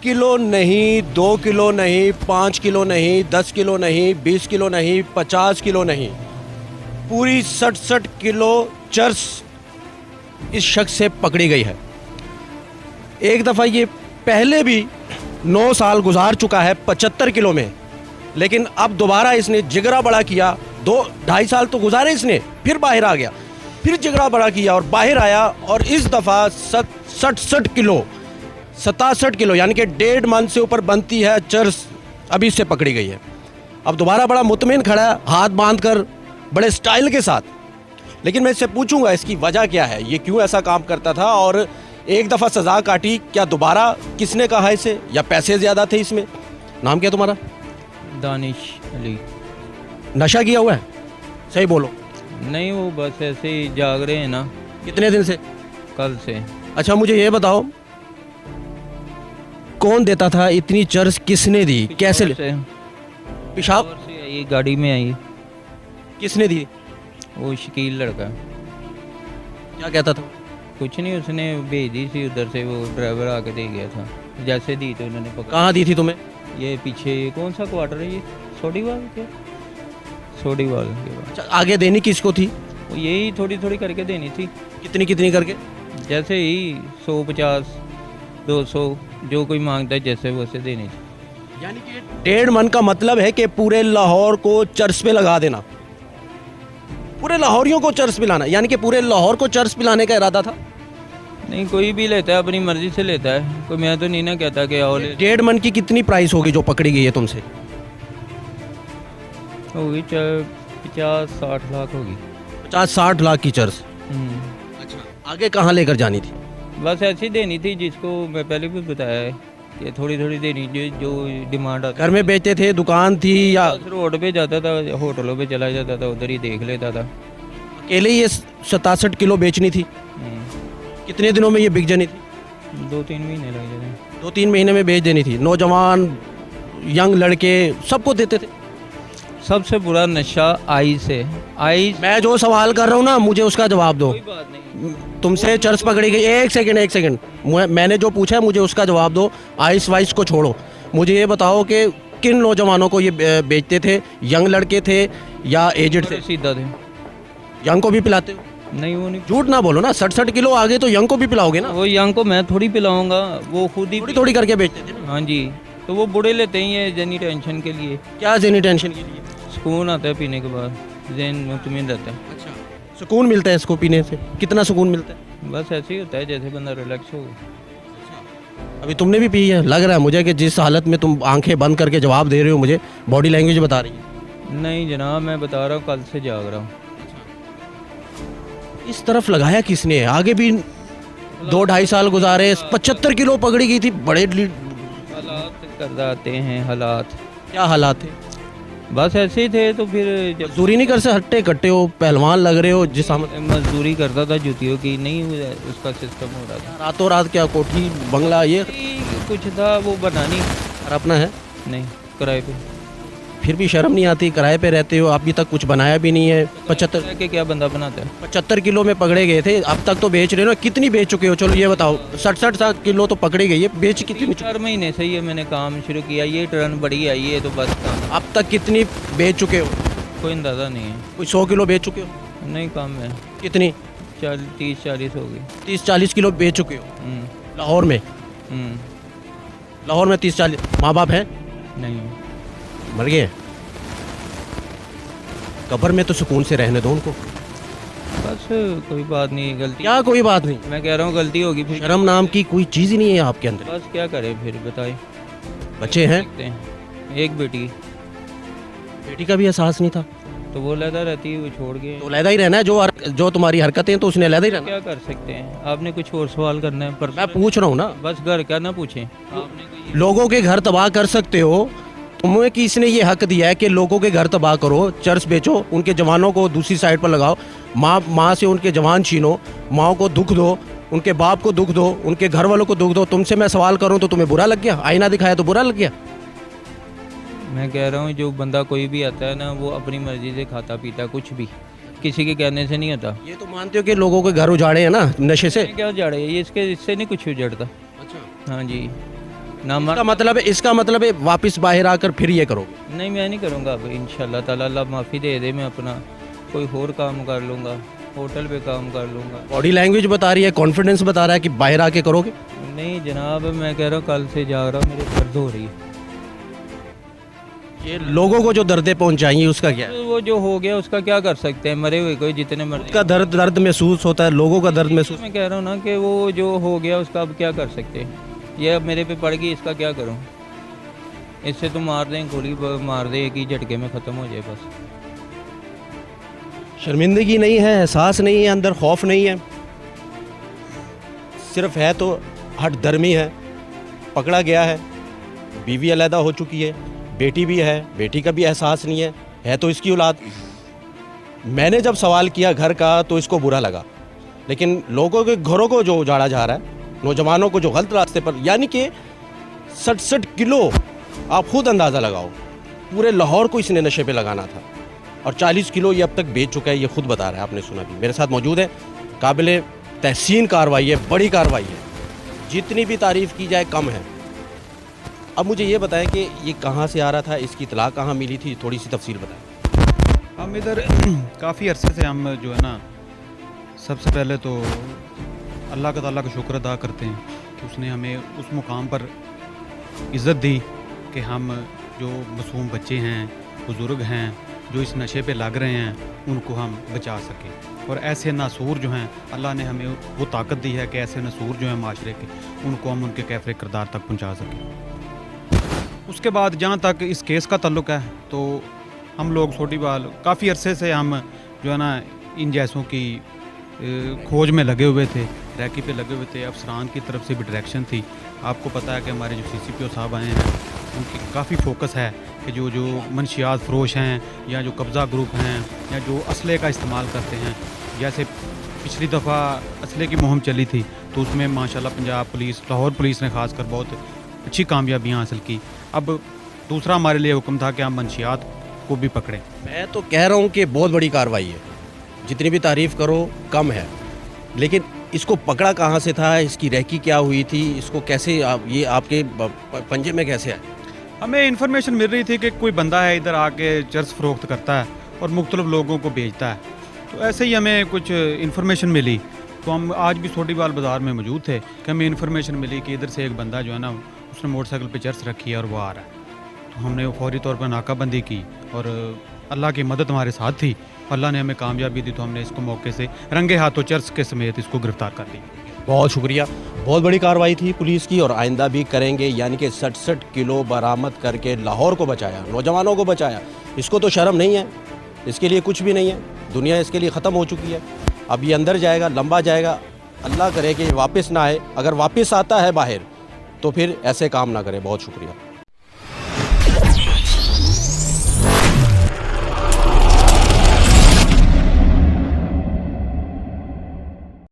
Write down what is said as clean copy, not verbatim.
Kilo नहीं, 2 kilo नहीं, 5 kilo नहीं, 10 किलो नहीं, 20 किलो नहीं, 50 किलो नहीं, पूरी 67 किलो चर्स इस शख्स से पकड़ी गई है। एक दफ़ा ये पहले भी 9 साल गुजार चुका है 75 किलो में, लेकिन अब दोबारा इसने जिगरा बड़ा किया। 2-2.5 साल तो गुजारे इसने, फिर बाहर आ गया, फिर जिगरा बड़ा किया और बाहर आया, और इस दफ़ा 67 किलो 67 किलो यानी कि 1.5 मन से ऊपर बनती है चर्स अभी इससे पकड़ी गई है। अब दोबारा बड़ा मुतमिन खड़ा है, हाथ बांध कर बड़े स्टाइल के साथ। लेकिन मैं इससे पूछूंगा इसकी वजह क्या है, ये क्यों ऐसा काम करता था, और एक दफ़ा सज़ा काटी, क्या दोबारा किसने कहा इसे, या पैसे ज़्यादा थे इसमें? नाम क्या तुम्हारा? दानिश अली। नशा किया हुआ है? सही बोलो। नहीं, वो बस ऐसे ही जाग रहे हैं ना। कितने दिन से? कल से। अच्छा मुझे ये बताओ, कौन देता था इतनी चर्स, किसने दी, कैसे से पेशाब और से आई, गाड़ी में आई। किसने दी? वो शकील लड़का। क्या कहता था? कुछ नहीं, उसने भेज दी थी उधर से, वो ड्राइवर आके दे गया था। जैसे दी तो उन्होंने पकड़ा। कहाँ दी थी तुम्हें? ये पीछे कौन सा क्वार्टर है ये? सोडीवाल के, सोडीवाल के बाद। अच्छा, आगे देनी किसको थी? वो यही थोड़ी थोड़ी करके देनी थी। कितनी कितनी करके? जैसे ही 150 200 जो कोई मांगता है जैसे वैसे देनी थी। यानी कि 1.5 मन का मतलब है कि पूरे लाहौर को चर्च पे लगा देना, पूरे लाहौरियों को चर्च पिलाना, यानी कि पूरे लाहौर को चर्च पिलाने का इरादा था। नहीं, कोई भी लेता है, अपनी मर्जी से लेता है, कोई मैं तो नहीं ना कहता कि आओ ले। 1.5 मन की कितनी प्राइस होगी जो पकड़ी गई है तुमसे? होगी 50-60 लाख होगी। 50-60 लाख की चर्च। अच्छा, आगे कहाँ लेकर जानी थी? बस ऐसी देनी थी, जिसको मैं पहले भी बताया है कि थोड़ी थोड़ी देनी, जो डिमांड आती। घर में बेचते थे, दुकान थी, या बस रोड पे जाता था, होटलों पे चला जाता था, उधर ही देख लेता था। अकेले ये 67 किलो बेचनी थी? कितने दिनों में ये बिक जानी थी? 2-3 महीने लग जाते। 2-3 महीने में बेच देनी थी। नौजवान, यंग लड़के सबको देते थे। सबसे बुरा नशा आइस है। आइस। मैं जो सवाल कर रहा हूँ ना, मुझे उसका जवाब दो। कोई बात नहीं। तुमसे चर्च पकड़ी गई, एक सेकंड, मैंने जो पूछा है मुझे उसका जवाब दो। आइस वाइस को छोड़ो, मुझे ये बताओ कि किन नौजवानों को ये बेचते थे? यंग लड़के थे या एजेड थे? सीधा थे। यंग को भी पिलाते हो? नहीं, वो नहीं। झूठ ना बोलो ना, 67 किलो आगे तो यंग को भी पिलाओगे ना? वो यंग को मैं थोड़ी पिलाऊंगा, वो खुद ही थोड़ी थोड़ी करके बेचते थे ना? हाँ जी, तो वो बुढ़े लेते ही हैं जनी टेंशन के लिए। क्या जनी टेंशन के लिए? सुकून आता है पीने के बाद, ज़हन मुतमिन रहता है। अच्छा, सुकून मिलता है इसको पीने से? कितना सुकून मिलता है? बस ऐसे ही होता है जैसे बंदा रिलैक्स हो। अभी तुमने भी पी है? लग रहा है मुझे कि जिस हालत में तुम आंखें बंद करके जवाब दे रहे हो, मुझे बॉडी लैंग्वेज बता रही है। नहीं जनाब, मैं बता रहा हूँ, कल से जाग रहा हूँ। इस तरफ लगाया किसने? आगे भी 2-2.5 साल गुजारे, 75 किलो पकड़ी गई थी। बड़े हालात कर जाते हैं, हालात। क्या हालात थे? बस ऐसे ही थे, तो फिर जब मजदूरी नहीं कर सकते? हट्टे कट्टे हो, पहलवान लग रहे हो, जिस मजदूरी करता था जुतियों की, नहीं उसका सिस्टम हो रहा था। रातों रात क्या कोठी बंगला ये कुछ था वो बनानी। और अपना है? नहीं, किराए पे। फिर भी शर्म नहीं आती? किराए पे रहते हो, अभी तक कुछ बनाया भी नहीं है। 75 के क्या बंदा बनाता है? 75 किलो में पकड़े गए थे, अब तक तो बेच रहे हो ना? कितनी बेच चुके हो? चलो ये बताओ, 67 किलो तो पकड़ी गई है, बेच कितनी? 4 महीने से ये मैंने काम शुरू किया, ये टर्न बड़ी आई है तो बस काम। अब तक कितनी बेच चुके हो? कोई अंदाज़ा नहीं है। कोई 100 किलो बेच चुके हो? नहीं, कम है। कितनी? 30-40 हो गई। 30-40 किलो बेच चुके हो लाहौर में? लाहौर में 30-40? माँ बाप हैं? नहीं, मर गए? कब्र में तो सुकून से रहने दो उनको। बस कोई बात नहीं, गलती। क्या कोई बात नहीं? मैं कह रहा हूँ गलती होगी फिर। शर्म नाम की कोई चीज़ ही नहीं है आपके अंदर। बस क्या करें फिर, बताइए। बच्चे हैं? एक बेटी। बेटी का भी एहसास नहीं था? तो वो लहदा रहती है, वो छोड़ गए। तो अलहदा ही रहना है, जो तुम्हारी हरकतें हैं तो उसने अलहदा ही रहना। क्या कर सकते हैं? आपने कुछ और सवाल करना है? पर मैं पूछ रहा हूँ ना, बस घर का ना पूछें आपने कोई। लोगों के घर तबाह कर सकते हो? तुम्हें किसने ये हक दिया है कि लोगों के घर तबाह करो, चर्च बेचो, उनके जवानों को दूसरी साइड पर लगाओ, माँ से उनके जवान छीनो, माँ को दुख दो, उनके बाप को दुख दो, उनके घर वालों को दुख दो? तुमसे मैं सवाल करूँ तो तुम्हें बुरा लग गया? आईना दिखाया तो बुरा लग गया? मैं कह रहा हूँ जो बंदा कोई भी आता है ना, वो अपनी मर्जी से खाता पीता, कुछ भी किसी के कहने से नहीं आता। ये तो मानते हो कि लोगों के घर उजाड़े हैं ना नशे से? क्या उजाड़े? ये इससे नहीं कुछ उजड़ता। अच्छा, हाँ जी। ना इसका मतलब है वापस बाहर आकर फिर ये करोगे? नहीं, मैं नहीं करूँगा अब इंशाल्लाह ताला, अल्लाह माफ़ी दे दे, मैं अपना कोई और काम कर लूँगा, होटल पे काम कर लूँगा। बॉडी लैंग्वेज बता रही है, कॉन्फिडेंस बता रहा है कि बाहर आके करोगे। नहीं जनाब, मैं कह रहा हूँ कल से जाग रहा हूँ, मेरे दर्द हो रही है। ये लोगों को जो दर्दें पहुंचाई उसका क्या है? तो वो जो हो गया उसका क्या कर सकते हैं, मरे हुए कोई जितने मरे। का दर्द महसूस होता है, लोगों का दर्द महसूस। मैं कह रहा हूँ ना कि वो जो हो गया उसका अब क्या कर सकते हैं, ये अब मेरे पे पड़ गई, इसका क्या करूँ? इससे तो मार दें, गोली मार दें, एक ही झटके में ख़त्म हो जाए बस। शर्मिंदगी नहीं है, एहसास नहीं है, अंदर खौफ नहीं है, सिर्फ है तो हट दर्मी है, पकड़ा गया है, बीवी अलहदा हो चुकी है, बेटी भी है, बेटी का भी एहसास नहीं है तो इसकी औलाद। मैंने जब सवाल किया घर का तो इसको बुरा लगा, लेकिन लोगों के घरों को जो उजाड़ा जा रहा है, नौजवानों को जो गलत रास्ते पर, यानी कि 67 किलो, आप खुद अंदाज़ा लगाओ, पूरे लाहौर को इसने नशे पे लगाना था और 40 किलो ये अब तक बेच चुका है, ये खुद बता रहा है, आपने सुना भी। मेरे साथ मौजूद है, काबिल तहसीन कार्रवाई है, बड़ी कार्रवाई है, जितनी भी तारीफ़ की जाए कम है। अब मुझे ये बताएं कि ये कहाँ से आ रहा था, इसकी इतला कहाँ मिली थी, थोड़ी सी तफसील बताएं। हम इधर काफ़ी अरसे से हम जो है ना, सबसे पहले तो अल्लाह ताला का शुक्र अदा करते हैं कि उसने हमें उस मुकाम पर इज़्ज़त दी कि हम जो मासूम बच्चे हैं, बुज़ुर्ग हैं, जो इस नशे पे लग रहे हैं, उनको हम बचा सकें। और ऐसे नासूर जो हैं, अल्लाह ने हमें वो ताकत दी है कि ऐसे नासूर जो हैं माशरे के, उनको हम उनके कैफ़रे किरदार तक पहुँचा सकें। उसके बाद जहाँ तक इस केस का ताल्लुक़ है, तो हम लोग छोटी बाल काफ़ी अरसे से हम जो है ना इन जैसों की खोज में लगे हुए थे, रैकी पे लगे हुए थे। अफसरान की तरफ से भी डायरेक्शन थी। आपको पता है कि हमारे जो CCPO साहब आए हैं, उनकी काफ़ी फोकस है कि जो मनशियात फ़रोश हैं या जो कब्ज़ा ग्रुप हैं या जो असले का इस्तेमाल करते हैं, जैसे पिछली दफ़ा असले की मुहिम चली थी तो उसमें माशाल्लाह पंजाब पुलिस, लाहौर पुलिस ने खासकर बहुत अच्छी कामयाबियाँ हासिल की। अब दूसरा हमारे लिए हुक्म था कि हम मनशियात को भी पकड़ें। मैं तो कह रहा हूँ कि बहुत बड़ी कार्रवाई है, जितनी भी तारीफ़ करो कम है, लेकिन इसको पकड़ा कहाँ से था, इसकी रैकी क्या हुई थी, इसको कैसे ये आपके पंजे में कैसे आए? हमें इन्फॉर्मेशन मिल रही थी कि कोई बंदा है इधर आके चर्स फ़रोख्त करता है और मुख्तलिफ लोगों को बेचता है। तो ऐसे ही हमें कुछ इन्फॉर्मेशन मिली, तो हम आज भी सोडीवाल बाज़ार में मौजूद थे कि हमें इन्फॉर्मेशन मिली कि इधर से एक बंदा जो है ना, उसने मोटरसाइकिल पे चर्स रखी है और वो आ रहा है। तो हमने फौरी तौर पर नाकाबंदी की और अल्लाह की मदद हमारे साथ थी। अल्लाह ने हमें कामयाबी दी, तो हमने इसको मौके से रंगे हाथों चर्च के समेत इसको गिरफ्तार कर ली। बहुत शुक्रिया, बहुत बड़ी कार्रवाई थी पुलिस की और आइंदा भी करेंगे। यानी कि 67 किलो बरामद करके लाहौर को बचाया, नौजवानों को बचाया। इसको तो शर्म नहीं है, इसके लिए कुछ भी नहीं है, दुनिया इसके लिए ख़त्म हो चुकी है। अब ये अंदर जाएगा, लंबा जाएगा, अल्लाह करे कि वापस ना आए। अगर वापस आता है बाहर तो फिर ऐसे काम ना करे। बहुत शुक्रिया।